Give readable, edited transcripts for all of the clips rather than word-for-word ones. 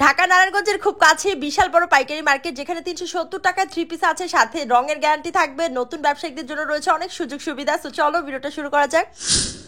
ঢাকা নারায়ণগঞ্জের খুব কাছে বিশাল বড় পাইকারি মার্কেট, যেখানে 370 টাকায় 3 পিস আছে, সাথে রঙের গ্যারান্টি থাকবে। নতুন ব্যবসায়ীদের জন্য রয়েছে অনেক সুযোগ সুবিধা। তো চলো ভিডিওটা শুরু করা যাক।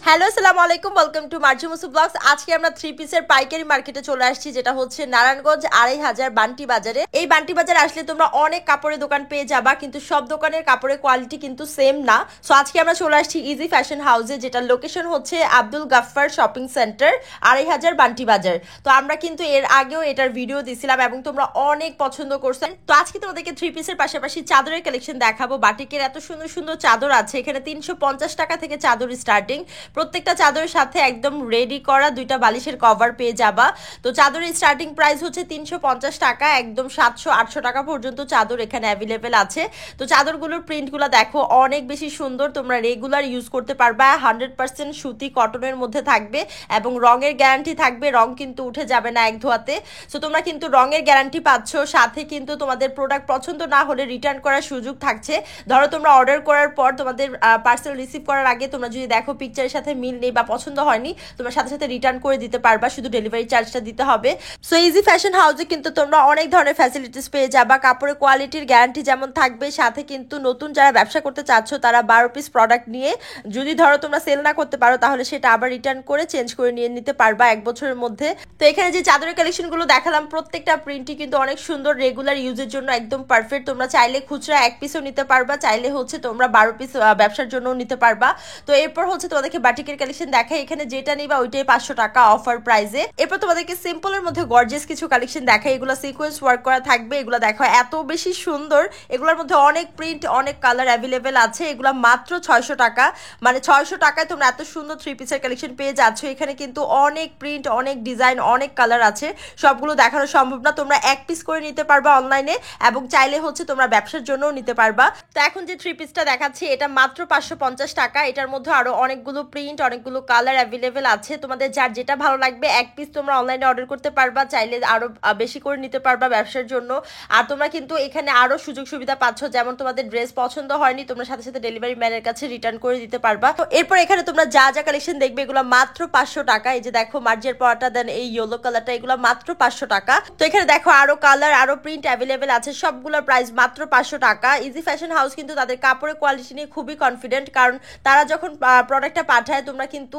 হ্যালো, আসসালামু আলাইকুম, ওয়েলকাম টু মার্জি মুসু ব্লগস। আজকে আমরা 3 পিসের পাইকারি মার্কেটে চলে আসছি, যেটা হচ্ছে নারায়ণগঞ্জ 2500 বান্টি বাজারে। এই বান্টি বাজারে আসলে তোমরা অনেক কাপড়ের দোকান পেয়ে যাবা, কিন্তু সব দোকানের কাপড়ের কোয়ালিটি কিন্তু সেম না। সো আজকে আমরা চলে আসছি ইজি ফ্যাশন হাউসে, যেটা লোকেশন হচ্ছে আব্দুল গাফফার শপিং সেন্টার, 2500 বান্টি বাজার। তো আমরা কিন্তু এর আগেও এটার ভিডিও দিছিলাম এবং তোমরা অনেক পছন্দ করছেন। তো আজকে তোমাদেরকে 3 পিসের পাশাপাশি চাদরের কালেকশন দেখাবো। বাটিকের এত সুন্দর সুন্দর চাদর আছে এখানে। 350 টাকা থেকে চাদর স্টার্টিং। প্রত্যেকটা চাদরের সাথে একদম রেডি করা 2টা বালিশের কভার পেয়ে যাবা। তো চাদরের স্টার্টিং প্রাইস হচ্ছে 350 টাকা, একদম 700-800 টাকা পর্যন্ত চাদর এখানে অ্যাভেলেবেল আছে। তো চাদরগুলোর প্রিন্টগুলো দেখো অনেক বেশি সুন্দর, তোমরা রেগুলার ইউজ করতে পারবা। 100% সুতি কটনের মধ্যে থাকবে এবং রঙের গ্যারান্টি থাকবে, রং কিন্তু উঠে যাবে না এক ধোয়াতে। সো তোমরা কিন্তু রঙের গ্যারান্টি পাচ্ছ, সাথে কিন্তু তোমাদের প্রোডাক্ট পছন্দ না হলে রিটার্ন করার সুযোগ থাকছে। ধরো তোমরা অর্ডার করার পর তোমাদের পার্সেল রিসিভ করার আগে তোমরা যদি দেখো পিকচারের সাথে মিল নেই বা পছন্দ হয়নি, তোমরা সাথে সাথে রিটার্ন করে দিতে পারবা, শুধু ডেলিভারি চার্জটা দিতে হবে। সো ইজি ফ্যাশন হাউসে কিন্তু তোমরা অনেক ধরনের ফ্যাসিলিটিস পেয়ে যাবা। কাপড়ের কোয়ালিটির গ্যারান্টি যেমন থাকবে, সাথে কিন্তু নতুন যারা ব্যবসা করতে চাচ্ছ তারা 12 পিস প্রোডাক্ট নিয়ে যদি ধরো তোমরা সেল না করতে পারো, তাহলে সেটা আবার রিটার্ন করে চেঞ্জ করে নিয়ে নিতে পারবা 1 বছরের মধ্যে। তো এখানে যে চাদরের কালেকশনগুলো দেখালাম, প্রত্যেকটা প্রিন্টই কিন্তু অনেক সুন্দর, রেগুলার ইউজের জন্য একদম পারফেক্ট। তোমরা চাইলে খুচরা 1 পিসও নিতে পারবা, চাইলে হচ্ছে তোমরা 12 পিস ব্যবসার জন্য নিতে পারবা। তো এরপর হচ্ছে তোমাদেরকে বাটিকের কালেকশন দেখাই। এখানে যেটা নিবা ওইটাই 500 টাকা অফার প্রাইসে। এরপর তোমাদেরকে সিম্পলের মধ্যে গর্জিয়াস কিছু কালেকশন দেখাই। এগুলো সিকোয়েন্স ওয়ার্ক করা থাকবে। এগুলো দেখো এত বেশি সুন্দর, এগুলোর মধ্যে অনেক প্রিন্ট, অনেক কালার অ্যাভেলেবেল আছে। এগুলো মাত্র 600 টাকা, মানে 600 টাকায় তোমরা এত সুন্দর 3 পিসের কালেকশন পেয়ে যাচ্ছ। এখানে কিন্তু অনেক প্রিন্ট, অনেক ডিজাইন, অনেক কালার আছে, সবগুলো দেখানো সম্ভব না। তোমরা 1 পিস করে নিতে পারবা অনলাইনে, এবং চাইলে হচ্ছে তোমরা ব্যবসার জন্যও নিতে পারবা। তো এখন যে 3 পিসটা দেখাচ্ছি এটা মাত্র 550 টাকা। এটার মধ্যে আরো অনেকগুলো প্রিন্ট, অনেকগুলো কালার অ্যাভেলেবেল আছে। তোমাদের যার যেটা ভালো লাগবে 1 পিস তোমরা অনলাইনে অর্ডার করতে পারবা, চাইলে আরো বেশি করে নিতে পারবা ব্যবসার জন্য। আর তোমরা কিন্তু এখানে আরো সুযোগ সুবিধা পাচ্ছ, যেমন তোমাদের ড্রেস পছন্দ হয়নি, তোমরা সাথে সাথে ডেলিভারি ম্যানের কাছে রিটার্ন করে দিতে পারবা। তো এরপর এখানে তোমরা যা যা কালেকশন দেখবে এগুলো মাত্র 500 টাকা। এই যে দেখো মার্জের পরাটা, দেন এই ইয়েলো কালারটা, এগুলো মাত্র 500 টাকা। তো এখানে দেখো আরো কালার, আরো প্রিন্ট অ্যাভেলেবেল আছে, সবগুলোর প্রাইস মাত্র 500 টাকা। ইজি ফ্যাশন হাউস কিন্তু তাদের কাপড়ের কোয়ালিটি নিয়ে খুবই কনফিডেন্ট, কারণ তারা যখন প্রোডাক্টটা পাঠায় তোমরা কিন্তু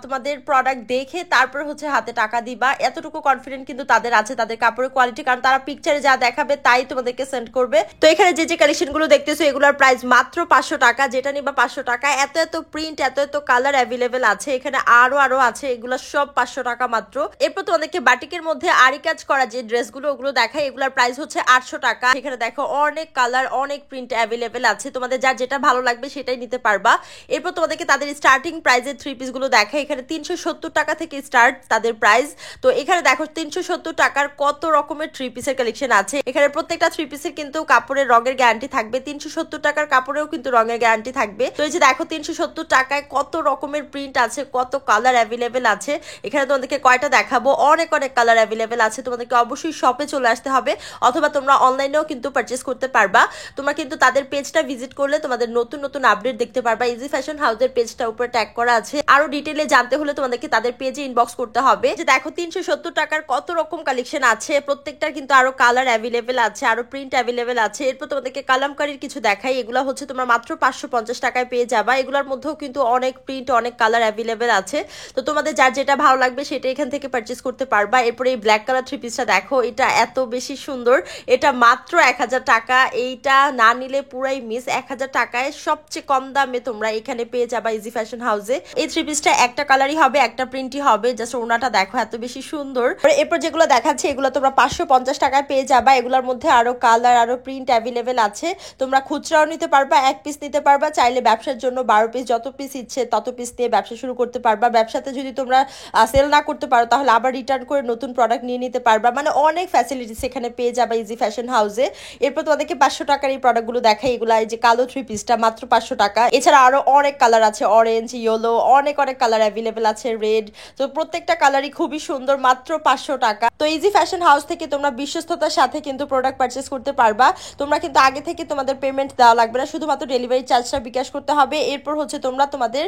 তোমাদের প্রোডাক্ট দেখে তারপর হচ্ছে হাতে টাকা দিবা। এতটুকু কনফিডেন্ট কিন্তু তাদের আছে তাদের কাপড়ের কোয়ালিটি, কারণ তারা পিকচারে যা দেখাবে তাই তোমাদেরকে সেন্ড করবে। তো এখানে যে যে কালেকশনগুলো দেখতেছো এগুলোর প্রাইস মাত্র 500 টাকা, যেটা নিবা 500 টাকা। এত এত প্রিন্ট, এত এত কালার অ্যাভেলেবেল আছে এখানে, আরো আছে, এগুলো সব 500 টাকা মাত্র। এরপর তোমাদেরকে বাটিকের মধ্যে আরি কাজ করা যে ড্রেসগুলো ওগুলো দেখাই, এগুলোর প্রাইস হচ্ছে 800 টাকা। এখানে দেখো অনেক কালার, অনেক প্রিন্ট অ্যাভেলেবেল আছে, তোমাদের যার যেটা ভালো লাগবে সেটাই নিতে পারবা। এরপর তোমাদেরকে তাদের স্টার্টিং প্রাইসের 3 পিস গুলো দেখাই। এখানে 370 টাকা থেকে স্টার্ট তাদের প্রাইস। তো এখানে দেখো 370 টাকার কত রকমের 3 পিসের কালেকশন আছে। এখানে প্রত্যেকটা 3 পিসের কিন্তু কাপড়ের রঙের গ্যারান্টি থাকবে। 370 টাকার কাপড়েও কিন্তু রঙের গ্যারান্টি থাকবে। তো এই যে দেখো 370 টাকায় কত রকমের প্রিন্ট আছে, কত কালার অ্যাভেলেবেল আছে। এখানে তোমাদেরকে কয়টা দেখাবো, অনেক অনেক কালার অ্যাভেলেবেল আছে। তোমাদেরকে অবশ্যই শপে চলে আসতে হবে, অথবা তোমরা অনলাইনেও কিন্তু পারচেস করতে পারবা। তোমরা কিন্তু তাদের পেজটা ভিজিট করলে তোমাদের নতুন নতুন আপডেট দেখতে পারবা। ইজি ফ্যাশন হাউসের পেজটা উপরে ট্যাগ করা আছে। আরো ডিটেইলে জানতে হলে তোমাদেরকে তাদের পেজে ইনবক্স করতে হবে। যে দেখো 370 টাকার কত রকম কালেকশন আছে, প্রত্যেকটার কিন্তু আরো কালার অ্যাভেলেবেল আছে, আরো প্রিন্ট অ্যাভেলেবেল আছে। এরপর তোমাদেরকে কালামকারীর কিছু দেখাই। এগুলো হচ্ছে তোমরা মাত্র 550 টাকায় পেয়ে যাবা। এগুলোর মধ্যেও কিন্তু অনেক প্রিন্ট, অনেক কালার অ্যাভেলেবেল আছে। তো তোমাদের যার যেটা ভালো লাগবে সেটা এখান থেকে পারচেস করতে পারবা। এরপরে এই ব্ল্যাক কালার 3 পিসটা দেখো, এটা এত বেশি সুন্দর, এটা মাত্র 1000 টাকা। এইটা না নিলে পুরাই মিস। 1000 টাকায় সবচেয়ে কম দামে তোমরা এখানে পেয়ে যাবা ইজি ফ্যাশন হাউসে। এই 3 পিসটা একটা কালারই হবে, একটা প্রিন্টই হবে। জাস্ট ওনাটা দেখো এত বেশি সুন্দর। এরপর যেগুলো দেখাচ্ছে এগুলো তোমরা 550 টাকায় পেয়ে যাবা। এগুলোর মধ্যে আরো কালার, আরো প্রিন্ট অ্যাভেলেবেল আছে। তোমরা খুচরাও নিতে পারবা, 1 পিস নিতে পারবা, চাইলে ব্যবসার জন্য 12 পিস, যত পিস ইচ্ছে তত পিস দিয়ে ব্যবসা শুরু করতে পারবা। ব্যবসাতে যদি তোমরা সেল না করতে পারো তাহলে আবার রিটার্ন করে নতুন প্রোডাক্ট নিয়ে নিতে পারবা। মানে অনেক ফ্যাসিলিটিস এখানে পেয়ে যাবা ইজি ফ্যাশন হাউসে। এরপর তোমাদেরকে 500 টাকার এই প্রোডাক্টগুলো দেখাই। এগুলো এই যে কালো 3 পিসটা মাত্র 500 টাকা। এছাড়া আরো অনেক কালার আছে, অরেঞ্জ, ইয়েলো, অনেক অনেক কালার অ্যাভেলেবেল আছে, রেড। তো প্রত্যেকটা কালারই খুবই সুন্দর, মাত্র 500 টাকা। তো ইজি ফ্যাশন হাউস থেকে তোমরা বিশ্বস্ততার সাথে কিন্তু প্রোডাক্ট পারচেস করতে পারবা। তোমরা কিন্তু আগে থেকে তোমাদের পেমেন্ট দেওয়া লাগবে না, শুধুমাত্র ডেলিভারি চার্জটা বিকাশ করতে হবে। এরপর হচ্ছে তোমরা তোমাদের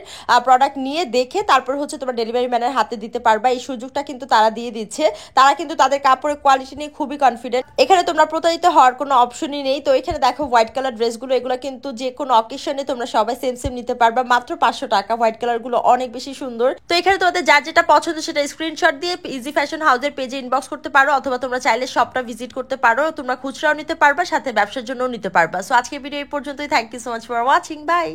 প্রোডাক্ট নিয়ে দেখে তারপর হচ্ছে তোমরা ডেলিভারি ম্যানের হাতে দিতে পারবা। এই সুযোগটা কিন্তু তারা দিয়ে দিচ্ছে। তারা কিন্তু তাদের কাপড়ের কোয়ালিটি নিয়ে খুবই কনফিডেন্ট। এখানে তোমরা প্রতারিত হওয়ার কোনো অপশনই নেই। তো এখানে দেখো হোয়াইট কালার ড্রেসগুলো, এগুলো কিন্তু যে কোনো অকেশনে তোমরা সবাই সেম সেম নিতে পারবা মাত্র 500 টাকা। হোয়াইট কালার গুলো অনেক বেশি সুন্দর। তো এখানে তোমাদের যার যেটা পছন্দ সেটা স্ক্রিনশট দিয়ে ইজি ফ্যাশন হাউসের পেজে ইনবক্স করতে পারো, অথবা তোমরা চাইলে শপটা ভিজিট করতে পারো। তোমরা খুচরাও নিতে পারবা, সাথে ব্যবসার জন্যও নিতে পারবা। সো আজকের ভিডিও এই পর্যন্তই। Thank you so much for watching. By.